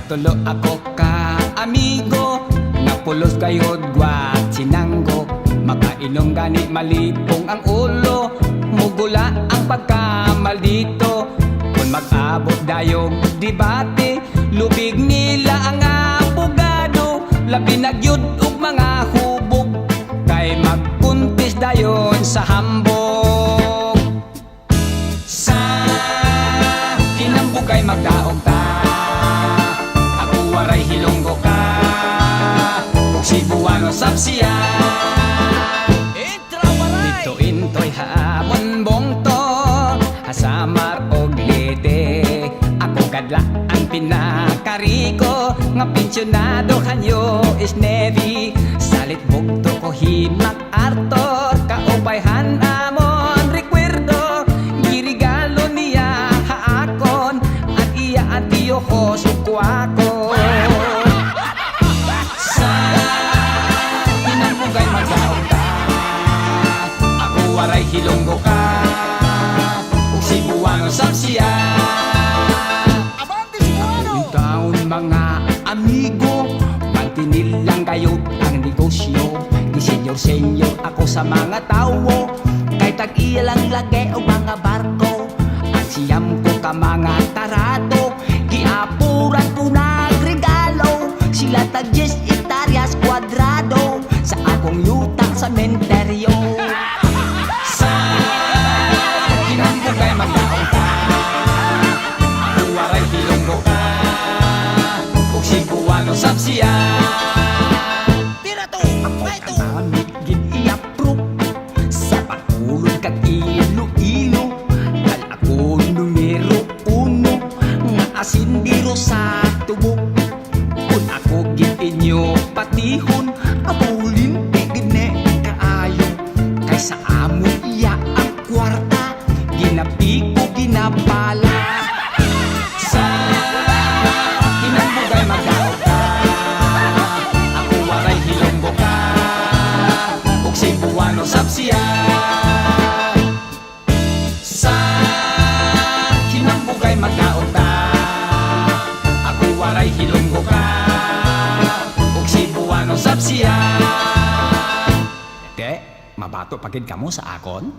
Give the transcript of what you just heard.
Tulo ako ka amigo, napulos kayod gwat sinanggo. Makainom gani malipong ang ulo, mugula ang pagkamaldito. Kung mag-abot dayog debate, lubig nila ang abogado. Labi nagyud og mga hubog, kay magkuntis dayon sa hambog. Sa kinambugay magdaog ta, ako waray hilonggo ka, ug Cebuano sapsiya. Dito intoy hamon bongto, hasamar og lete. Ako kadla ang pinakariko, nga pensyonado kanyo is Navy. Salit bugto ko himak artor, kaupayhan amon recuerdo. Girigalo niya haakon, at iya at iyo ko sukwako. Sa inambugay magdaog ka, ako waray hilonggo ka, ug Cebuano sapsiya. Taon mga amigo, pagtinilang kayo ang negosyo. Di senyor ako sa mga tawo, kay tag-iya lang lagay o mga barko. At siyam ko ka mga tarado, giapuran ko nagregalo. Sila tag 10 hektaryas kwadrado, sa akong yutang sa menteryo. Sa kinambugay magdaong ka, ako waray hilonggo ka, ug Cebuano sapsiya. Tira to! May to! Kamit gid i-approve sa pagulog kag ilo-ilo. Dal ako numero 1 nga asindiro sa tubo. Kung ako gid inyo patihon, abulin gid ne kaayo. Kay sa amo iya ang kwarta, ginapi ko ginapala. Sa kinambugay magdaog ka, ako waray hilonggo ka, ug Cebuano sapsiya. Sa kinambugay magdaog ka, ako waray hilonggo ka, ug Cebuano sapsiya. Te, mabato pagid kamo sa akon?